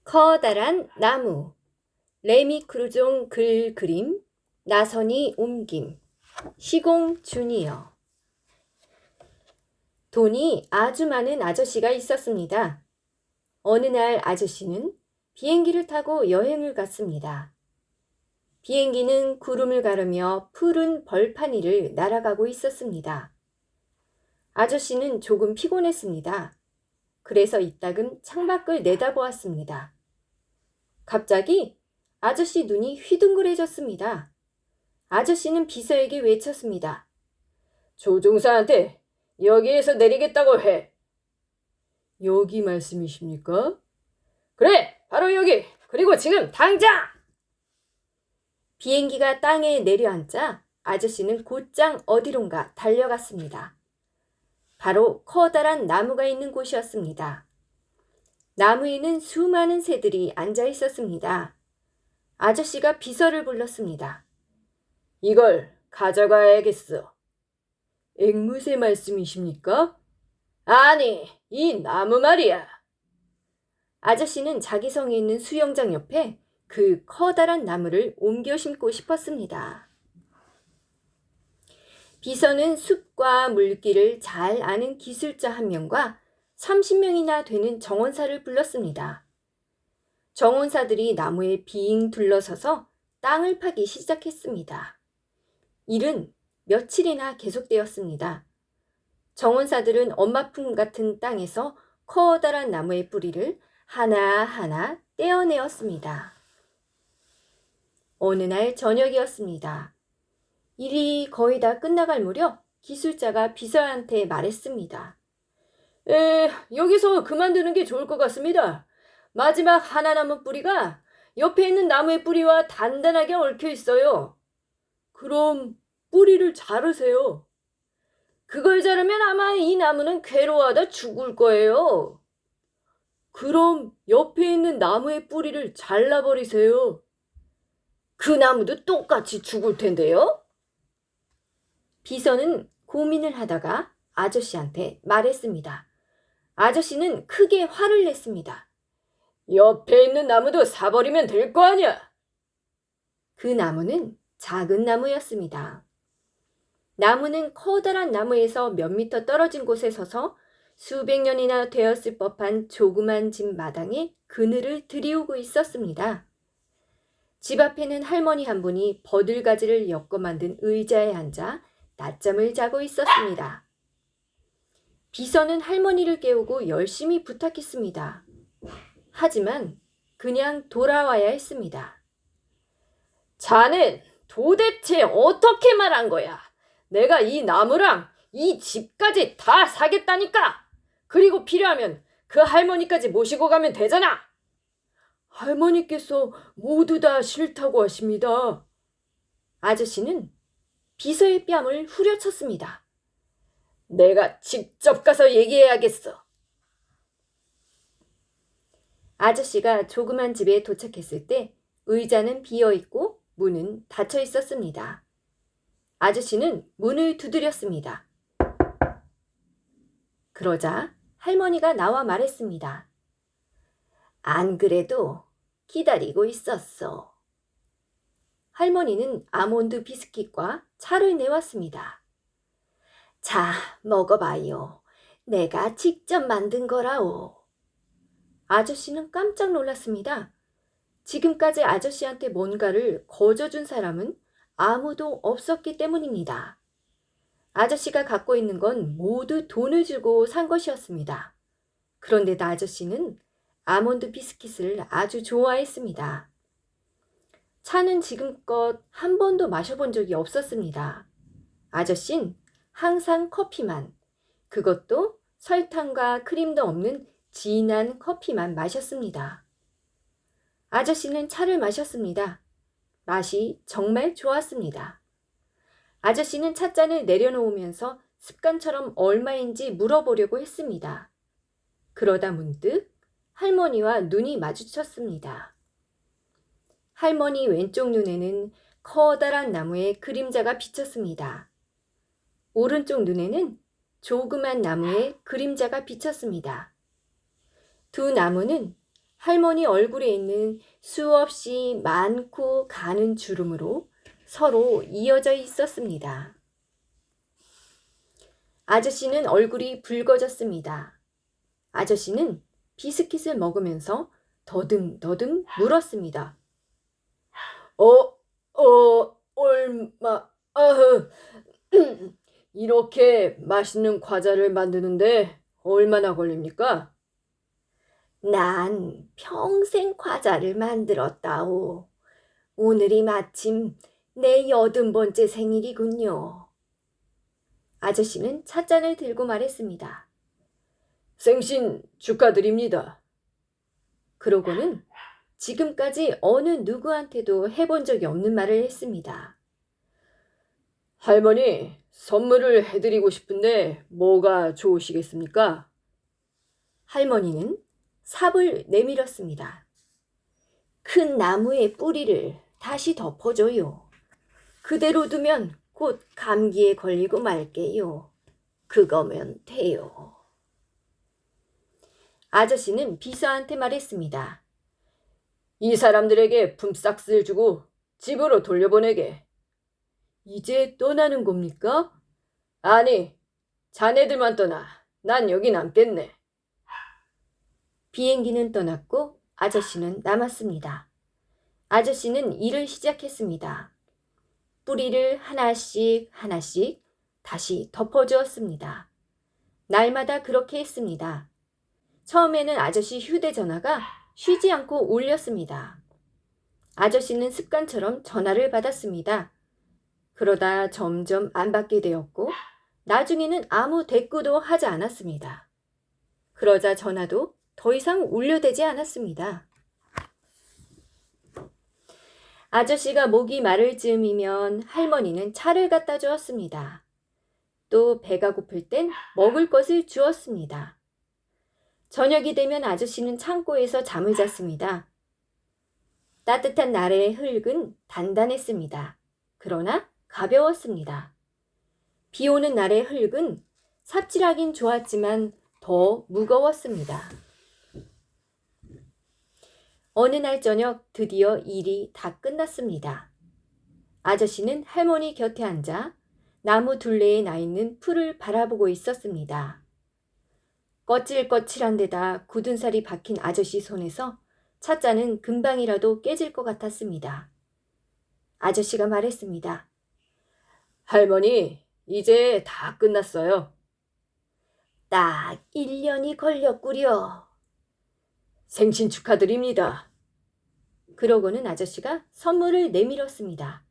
커다란 나무, 레미크루종 글 그림, 나선이 옮김, 시공 주니어. 돈이 아주 많은 아저씨가 있었습니다. 어느 날 아저씨는 비행기를 타고 여행을 갔습니다. 비행기는 구름을 가르며 푸른 벌판 위를 날아가고 있었습니다. 아저씨는 조금 피곤했습니다. 그래서 이따금 창밖을 내다보았습니다. 갑자기 아저씨 눈이 휘둥그레졌습니다. 아저씨는 비서에게 외쳤습니다. 조종사한테 여기에서 내리겠다고 해. 여기 말씀이십니까? 그래, 바로 여기. 그리고 지금 당장! 비행기가 땅에 내려앉자 아저씨는 곧장 어디론가 달려갔습니다. 바로 커다란 나무가 있는 곳이었습니다. 나무에는 수많은 새들이 앉아 있었습니다. 아저씨가 비서를 불렀습니다. 이걸 가져가야겠어. 앵무새 말씀이십니까? 아니, 이 나무 말이야. 아저씨는 자기 성에 있는 수영장 옆에 그 커다란 나무를 옮겨 심고 싶었습니다. 비서는 숲과 물길을 잘 아는 기술자 한 명과 30명이나 되는 정원사를 불렀습니다. 정원사들이 나무에 빙 둘러서서 땅을 파기 시작했습니다. 일은 며칠이나 계속되었습니다. 정원사들은 엄마품 같은 땅에서 커다란 나무의 뿌리를 하나하나 떼어내었습니다. 어느 날 저녁이었습니다. 일이 거의 다 끝나갈 무렵 기술자가 비서한테 말했습니다. 여기서 그만두는 게 좋을 것 같습니다. 마지막 하나 남은 뿌리가 옆에 있는 나무의 뿌리와 단단하게 얽혀 있어요. 그럼 뿌리를 자르세요. 그걸 자르면 아마 이 나무는 괴로워하다 죽을 거예요. 그럼 옆에 있는 나무의 뿌리를 잘라버리세요. 그 나무도 똑같이 죽을 텐데요? 비서는 고민을 하다가 아저씨한테 말했습니다. 아저씨는 크게 화를 냈습니다. 옆에 있는 나무도 사버리면 될 거 아니야. 그 나무는 작은 나무였습니다. 나무는 커다란 나무에서 몇 미터 떨어진 곳에 서서 수백 년이나 되었을 법한 조그만 집 마당에 그늘을 들이우고 있었습니다. 집 앞에는 할머니 한 분이 버들가지를 엮어 만든 의자에 앉아 낮잠을 자고 있었습니다. 비서는 할머니를 깨우고 열심히 부탁했습니다. 하지만 그냥 돌아와야 했습니다. 자넨 도대체 어떻게 말한 거야? 내가 이 나무랑 이 집까지 다 사겠다니까. 그리고 필요하면 그 할머니까지 모시고 가면 되잖아. 할머니께서 모두 다 싫다고 하십니다. 아저씨는 비서의 뺨을 후려쳤습니다. 내가 직접 가서 얘기해야겠어. 아저씨가 조그만 집에 도착했을 때 의자는 비어있고 문은 닫혀 있었습니다. 아저씨는 문을 두드렸습니다. 그러자 할머니가 나와 말했습니다. 안 그래도 기다리고 있었어. 할머니는 아몬드 비스킷과 차를 내왔습니다. 자, 먹어봐요. 내가 직접 만든 거라오. 아저씨는 깜짝 놀랐습니다. 지금까지 아저씨한테 뭔가를 거저준 사람은 아무도 없었기 때문입니다. 아저씨가 갖고 있는 건 모두 돈을 주고 산 것이었습니다. 그런데도 아저씨는 아몬드 비스킷을 아주 좋아했습니다. 차는 지금껏 한 번도 마셔본 적이 없었습니다. 아저씨는 항상 커피만, 그것도 설탕과 크림도 없는 진한 커피만 마셨습니다. 아저씨는 차를 마셨습니다. 맛이 정말 좋았습니다. 아저씨는 찻잔을 내려놓으면서 습관처럼 얼마인지 물어보려고 했습니다. 그러다 문득 할머니와 눈이 마주쳤습니다. 할머니 왼쪽 눈에는 커다란 나무의 그림자가 비쳤습니다. 오른쪽 눈에는 조그만 나무의 그림자가 비쳤습니다. 두 나무는 할머니 얼굴에 있는 수없이 많고 가는 주름으로 서로 이어져 있었습니다. 아저씨는 얼굴이 붉어졌습니다. 아저씨는 비스킷을 먹으면서 더듬더듬 물었습니다. 얼마, 이렇게 맛있는 과자를 만드는데 얼마나 걸립니까? 난 평생 과자를 만들었다오. 오늘이 마침 내 80번째 생일이군요. 아저씨는 찻잔을 들고 말했습니다. 생신 축하드립니다. 그러고는 지금까지 어느 누구한테도 해본 적이 없는 말을 했습니다. 할머니, 선물을 해드리고 싶은데 뭐가 좋으시겠습니까? 할머니는 삽을 내밀었습니다. 큰 나무의 뿌리를 다시 덮어줘요. 그대로 두면 곧 감기에 걸리고 말게요. 그거면 돼요. 아저씨는 비서한테 말했습니다. 이 사람들에게 품삯을 주고 집으로 돌려보내게. 이제 떠나는 겁니까? 아니, 자네들만 떠나. 난 여기 남겠네. 비행기는 떠났고 아저씨는 남았습니다. 아저씨는 일을 시작했습니다. 뿌리를 하나씩 하나씩 다시 덮어주었습니다. 날마다 그렇게 했습니다. 처음에는 아저씨 휴대전화가 쉬지 않고 울렸습니다. 아저씨는 습관처럼 전화를 받았습니다. 그러다 점점 안 받게 되었고 나중에는 아무 대꾸도 하지 않았습니다. 그러자 전화도 더 이상 울려대지 않았습니다. 아저씨가 목이 마를 즈음이면 할머니는 차를 갖다 주었습니다. 또 배가 고플 땐 먹을 것을 주었습니다. 저녁이 되면 아저씨는 창고에서 잠을 잤습니다. 따뜻한 날의 흙은 단단했습니다. 그러나 가벼웠습니다. 비 오는 날의 흙은 삽질하긴 좋았지만 더 무거웠습니다. 어느 날 저녁 드디어 일이 다 끝났습니다. 아저씨는 할머니 곁에 앉아 나무 둘레에 나 있는 풀을 바라보고 있었습니다. 거칠거칠한 데다 굳은 살이 박힌 아저씨 손에서 찻잔은 금방이라도 깨질 것 같았습니다. 아저씨가 말했습니다. 할머니, 이제 다 끝났어요. 딱 1년이 걸렸구려. 생신 축하드립니다. 그러고는 아저씨가 선물을 내밀었습니다.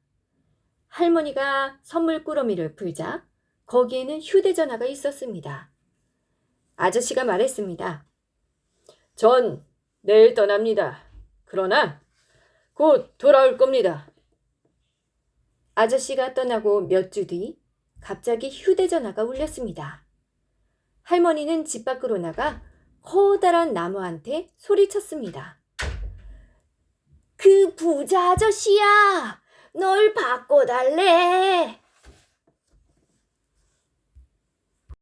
할머니가 선물 꾸러미를 풀자 거기에는 휴대전화가 있었습니다. 아저씨가 말했습니다. 전 내일 떠납니다. 그러나 곧 돌아올 겁니다. 아저씨가 떠나고 몇 주 뒤 갑자기 휴대전화가 울렸습니다. 할머니는 집 밖으로 나가 커다란 나무한테 소리쳤습니다. 그 부자 아저씨야, 널 바꿔달래.